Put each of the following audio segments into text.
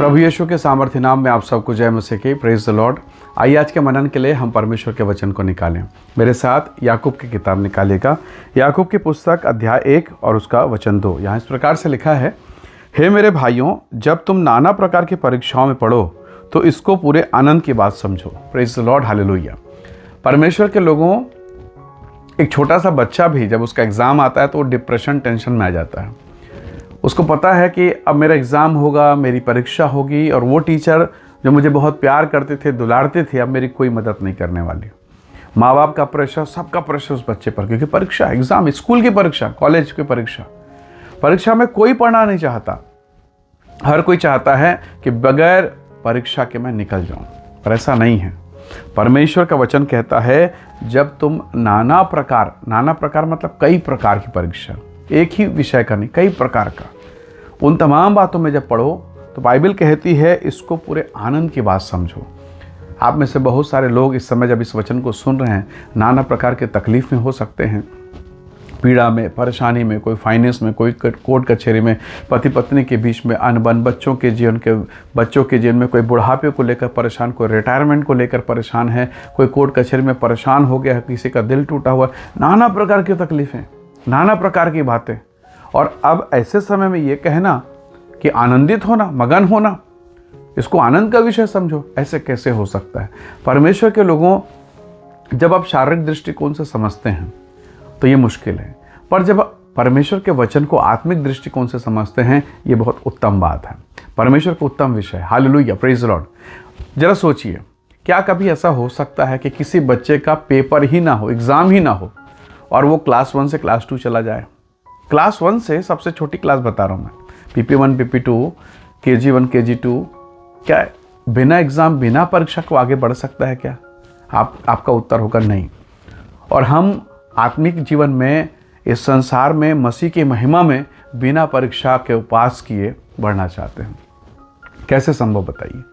प्रभु यीशु के सामर्थ्य नाम में आप सबको जय मसीह की। Praise the Lord. आइए आज के मनन के लिए हम परमेश्वर के वचन को निकालें। मेरे साथ याकूब की किताब निकालेगा। याकूब की पुस्तक अध्याय 1 और उसका वचन 2। यहाँ इस प्रकार से लिखा है, हे मेरे भाइयों, जब तुम नाना प्रकार की परीक्षाओं में पढ़ो तो इसको पूरे आनंद की बात समझो। Praise the Lord, hallelujah. परमेश्वर के लोगों, एक छोटा सा बच्चा भी जब उसका एग्ज़ाम आता है तो वो डिप्रेशन, टेंशन में आ जाता है। उसको पता है कि अब मेरा एग्ज़ाम होगा, मेरी परीक्षा होगी, और वो टीचर जो मुझे बहुत प्यार करते थे, दुलारते थे, अब मेरी कोई मदद नहीं करने वाली। माँ बाप का प्रेशर, सबका प्रेशर उस बच्चे पर, क्योंकि परीक्षा, एग्ज़ाम, स्कूल की परीक्षा, कॉलेज की परीक्षा, परीक्षा में कोई पढ़ना नहीं चाहता। हर कोई चाहता है कि बगैर परीक्षा के मैं निकल जाऊँ, पर ऐसा नहीं है। परमेश्वर का वचन कहता है, जब तुम नाना प्रकार मतलब कई प्रकार की परीक्षा, एक ही विषय का नहीं, कई प्रकार का, उन तमाम बातों में जब पढ़ो तो बाइबल कहती है इसको पूरे आनंद की बात समझो। आप में से बहुत सारे लोग इस समय जब इस वचन को सुन रहे हैं, नाना प्रकार के तकलीफ में हो सकते हैं, पीड़ा में, परेशानी में, कोई फाइनेंस में, कोई कोर्ट कचहरी में, पति पत्नी के बीच में अनबन, बच्चों के जीवन में कोई बुढ़ापे को लेकर परेशान, कोई रिटायरमेंट को लेकर परेशान है, कोई कोर्ट कचहरी में परेशान हो गया है, किसी का दिल टूटा हुआ, नाना प्रकार की तकलीफ़ें, नाना प्रकार की बातें। और अब ऐसे समय में ये कहना कि आनंदित होना, मगन होना, इसको आनंद का विषय समझो, ऐसे कैसे हो सकता है? परमेश्वर के लोगों, जब आप शारीरिक दृष्टिकोण से समझते हैं तो ये मुश्किल है, पर जब परमेश्वर के वचन को आत्मिक दृष्टिकोण से समझते हैं, ये बहुत उत्तम बात है। परमेश्वर का उत्तम विषय, हालेलुया, प्रेज द लॉर्ड। जरा सोचिए, क्या कभी ऐसा हो सकता है कि किसी बच्चे का पेपर ही ना हो, एग्ज़ाम ही ना हो, और वो क्लास 1 से क्लास 2 चला जाए? क्लास 1 से सबसे छोटी क्लास बता रहा हूँ मैं, PP1, PP2, KG1, KG2, क्या बिना एग्ज़ाम, बिना परीक्षा को आगे बढ़ सकता है क्या? आपका उत्तर होगा नहीं। और हम आत्मिक जीवन में, इस संसार में, मसीह की महिमा में बिना परीक्षा के पास किए बढ़ना चाहते हैं। कैसे संभव बताइए?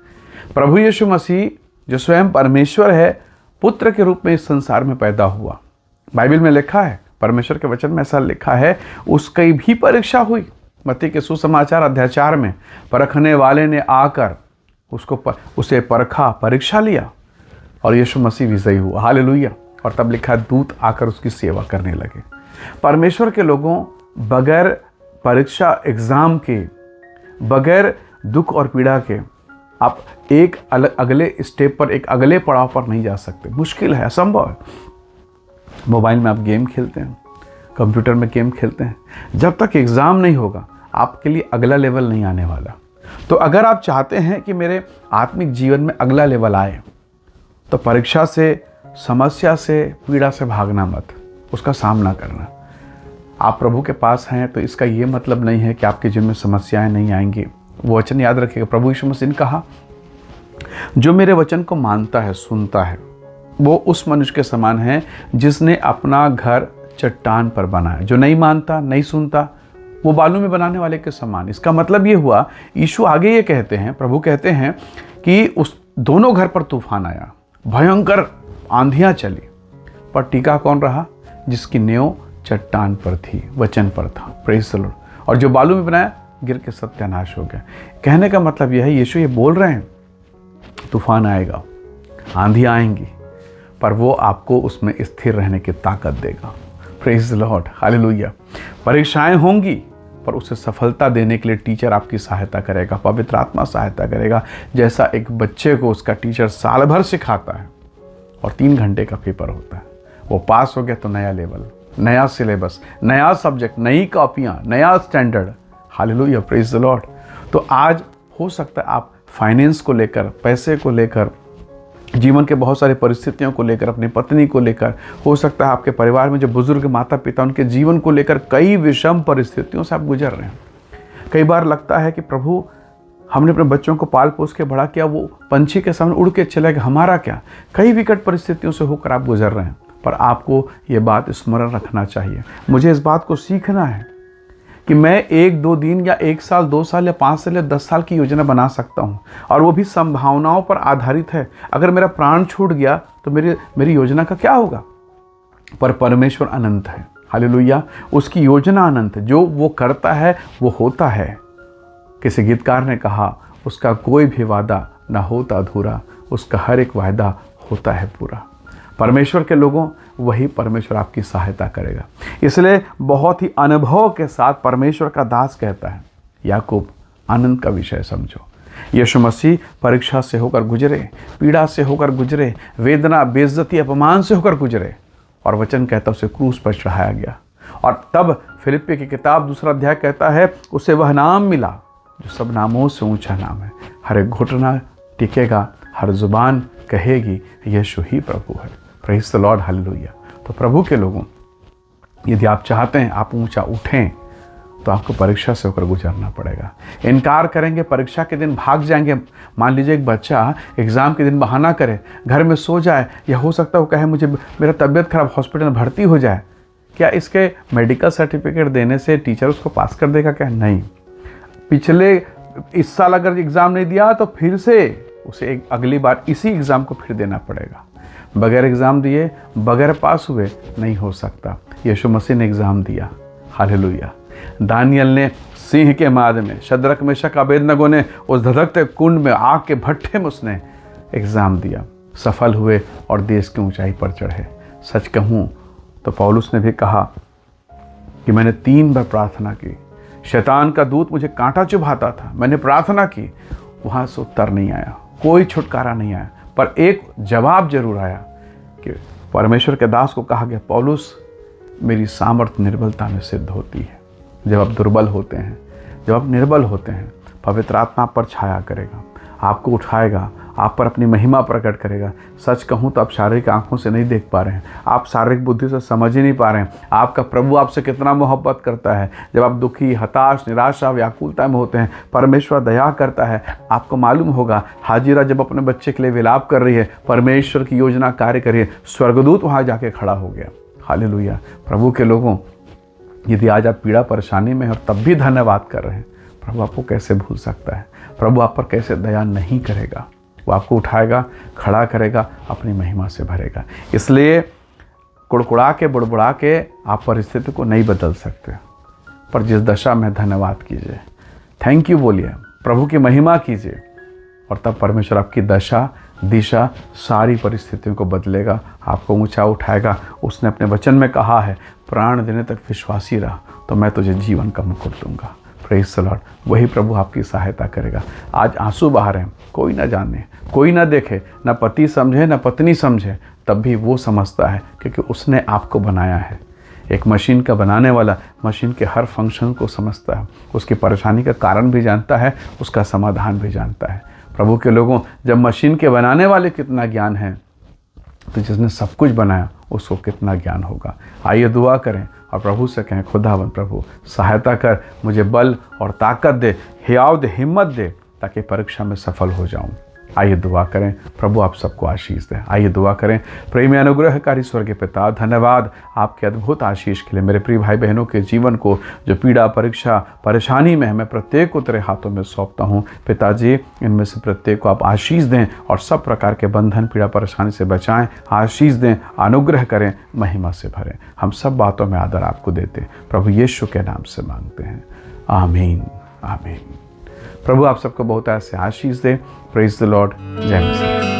प्रभु यीशु मसीह जो स्वयं परमेश्वर है, पुत्र के रूप में इस संसार में पैदा हुआ। बाइबल में लिखा है, परमेश्वर के वचन में ऐसा लिखा है, उसकी भी परीक्षा हुई। मत्ती के सुसमाचार अध्याय 4 में परखने वाले ने आकर उसे परखा, परीक्षा लिया, और यीशु मसीह विजयी हुआ, हालेलुया। और तब लिखा, दूत आकर उसकी सेवा करने लगे। परमेश्वर के लोगों, बगैर परीक्षा, एग्ज़ाम के, बगैर दुख और पीड़ा के आप एक अगले स्टेप पर, एक अगले पड़ाव पर नहीं जा सकते। मुश्किल है, असंभव है। मोबाइल में आप गेम खेलते हैं, कंप्यूटर में गेम खेलते हैं, जब तक एग्ज़ाम नहीं होगा आपके लिए अगला लेवल नहीं आने वाला। तो अगर आप चाहते हैं कि मेरे आत्मिक जीवन में अगला लेवल आए, तो परीक्षा से, समस्या से, पीड़ा से भागना मत, उसका सामना करना। आप प्रभु के पास हैं तो इसका ये मतलब नहीं है कि आपके जीवन में समस्याएं नहीं आएंगी। वो वचन याद रखिएगा, प्रभु यीशु मसीह ने कहा, जो मेरे वचन को मानता है, सुनता है, वो उस मनुष्य के समान है जिसने अपना घर चट्टान पर बनाया। जो नहीं मानता, नहीं सुनता, वो बालू में बनाने वाले के समान। इसका मतलब ये हुआ, यीशु आगे ये कहते हैं, प्रभु कहते हैं कि उस दोनों घर पर तूफान आया, भयंकर आंधियां चली, पर टीका कौन रहा? जिसकी नींव चट्टान पर थी, वचन पर था, प्रेज़ द लॉर्ड। और जो बालू में बनाया, गिर के सत्यानाश हो गया। कहने का मतलब यह है, यीशु ये बोल रहे हैं, तूफान आएगा, आंधियां आएंगी, पर वो आपको उसमें स्थिर रहने की ताकत देगा। Praise the Lord, hallelujah. परीक्षाएं होंगी, पर उसे सफलता देने के लिए टीचर आपकी सहायता करेगा, पवित्र आत्मा सहायता करेगा। जैसा एक बच्चे को उसका टीचर साल भर सिखाता है और 3 घंटे का पेपर होता है, वो पास हो गया तो नया लेवल, नया सिलेबस, नया सब्जेक्ट, नई कॉपियाँ, नया standard, hallelujah, praise the Lord. तो आज हो सकता है आप फाइनेंस को लेकर, पैसे को लेकर, जीवन के बहुत सारी परिस्थितियों को लेकर, अपनी पत्नी को लेकर, हो सकता है आपके परिवार में जो बुजुर्ग माता पिता, उनके जीवन को लेकर कई विषम परिस्थितियों से आप गुजर रहे हैं। कई बार लगता है कि प्रभु, हमने अपने बच्चों को पाल पोस के बड़ा किया, वो पंछी के सामने उड़ के चले गए, हमारा क्या? कई विकट परिस्थितियों से होकर आप गुजर रहे हैं, पर आपको ये बात स्मरण रखना चाहिए। मुझे इस बात को सीखना है कि मैं 1-2 दिन या 1 साल, 2 साल या 5 साल या 10 साल की योजना बना सकता हूँ, और वो भी संभावनाओं पर आधारित है। अगर मेरा प्राण छूट गया तो मेरी योजना का क्या होगा? पर परमेश्वर अनंत है, हालेलुया। उसकी योजना अनंत है, जो वो करता है वो होता है। किसी गीतकार ने कहा, उसका कोई भी वादा ना होता अधूरा, उसका हर एक वायदा होता है पूरा। परमेश्वर के लोगों, वही परमेश्वर आपकी सहायता करेगा। इसलिए बहुत ही अनुभव के साथ परमेश्वर का दास कहता है, याकूब आनंद का विषय समझो। यीशु मसीह परीक्षा से होकर गुजरे, पीड़ा से होकर गुजरे, वेदना, बेइज्जती, अपमान से होकर गुजरे, और वचन कहता उसे क्रूस पर चढ़ाया गया। और तब फिलिप्पी की किताब 2 अध्याय कहता है उसे वह नाम मिला जो सब नामों से ऊंचा नाम है। हर एक घुटना टिकेगा, हर जुबान कहेगी यीशु ही प्रभु है। Praise the Lord, hallelujah. तो प्रभु के लोगों, यदि आप चाहते हैं आप ऊंचा उठें, तो आपको परीक्षा से होकर गुजरना पड़ेगा। इनकार करेंगे, परीक्षा के दिन भाग जाएंगे। मान लीजिए एक बच्चा एग्ज़ाम के दिन बहाना करे, घर में सो जाए, या हो सकता है वो कहे मुझे मेरा तबीयत खराब, हॉस्पिटल में भर्ती हो जाए। क्या इसके मेडिकल सर्टिफिकेट देने से टीचर उसको पास कर देगा? क्या नहीं। पिछले इस साल अगर एग्ज़ाम नहीं दिया तो फिर से उसे अगली बार इसी एग्ज़ाम को फिर देना पड़ेगा। बगैर एग्ज़ाम दिए, बगैर पास हुए नहीं हो सकता। यीशु मसीह ने एग्ज़ाम दिया, हालेलुया। दानियल ने सिंह के माद में, शद्रक मेशक अबेदनगो ने उस धधकते कुंड में, आग के भट्ठे में उसने एग्ज़ाम दिया, सफल हुए और देश की ऊंचाई पर चढ़े। सच कहूँ तो पौलुस ने भी कहा कि मैंने 3 बार प्रार्थना की, शैतान का दूत मुझे कांटा चुभाता था, मैंने प्रार्थना की, वहाँ से उत्तर नहीं आया, कोई छुटकारा नहीं आया, पर एक जवाब जरूर आया कि परमेश्वर के दास को कहा गया, पौलुस मेरी सामर्थ्य निर्बलता में सिद्ध होती है। जब आप दुर्बल होते हैं, जब आप निर्बल होते हैं, पवित्र आत्मा आप पर छाया करेगा, आपको उठाएगा, आप पर अपनी महिमा प्रकट करेगा। सच कहूँ तो आप शारीरिक आंखों से नहीं देख पा रहे हैं, आप शारीरिक बुद्धि से समझ ही नहीं पा रहे हैं आपका प्रभु आपसे कितना मोहब्बत करता है। जब आप दुखी, हताश, निराशा, व्याकुलता में होते हैं, परमेश्वर दया करता है। आपको मालूम होगा हाजिरा जब अपने बच्चे के लिए विलाप कर रही है, परमेश्वर की योजना कार्य कर रही है, स्वर्गदूत वहाँ जाके खड़ा हो गया। हालेलुया। प्रभु के लोगों, यदि आज आप पीड़ा परेशानी में हैं और तब भी धन्यवाद कर रहे हैं, प्रभु आपको कैसे भूल सकता है? प्रभु आप पर कैसे दया नहीं करेगा? वो आपको उठाएगा, खड़ा करेगा, अपनी महिमा से भरेगा। इसलिए कुड़कुड़ा के, बुड़बुड़ा के आप परिस्थिति को नहीं बदल सकते, पर जिस दशा में धन्यवाद कीजिए, थैंक यू बोलिए, प्रभु की महिमा कीजिए, और तब परमेश्वर आपकी दशा, दिशा, सारी परिस्थितियों को बदलेगा, आपको ऊंचा उठाएगा। उसने अपने वचन में कहा है, प्राण देने तक विश्वासी रहा तो मैं तुझे जीवन का मुकुट दूंगा। Praise the Lord. वही प्रभु आपकी सहायता करेगा। आज आंसू बहा रहे हैं, कोई ना जाने, कोई ना देखे, ना पति समझे, ना पत्नी समझे, तब भी वो समझता है क्योंकि उसने आपको बनाया है। एक मशीन का बनाने वाला मशीन के हर फंक्शन को समझता है, उसकी परेशानी का कारण भी जानता है, उसका समाधान भी जानता है। प्रभु के लोगों, जब मशीन के बनाने वाले कितना ज्ञान है, तो जिसने सब कुछ बनाया उसको कितना ज्ञान होगा। आइए दुआ करें और प्रभु से कहें, खुदावन प्रभु सहायता कर, मुझे बल और ताकत दे, हियाव दे, हिम्मत दे, ताकि परीक्षा में सफल हो जाऊं। आइए दुआ करें, प्रभु आप सबको आशीष दें। आइए दुआ करें। प्रेमी अनुग्रहकारी स्वर्गीय पिता, धन्यवाद आपके अद्भुत आशीष के लिए। मेरे प्रिय भाई बहनों के जीवन को जो पीड़ा, परीक्षा, परेशानी में है, मैं प्रत्येक को तेरे हाथों में सौंपता हूँ। पिताजी, इनमें से प्रत्येक को आप आशीष दें और सब प्रकार के बंधन, पीड़ा, परेशानी से बचाएं, आशीष दें, अनुग्रह करें, महिमा से भरें। हम सब बातों में आदर आपको देते प्रभु यीशु के नाम से मांगते हैं, आमीन, आमीन। प्रभु आप सबको बहुत ऐसे आशीष दे। Praise the Lord. जय मसीह।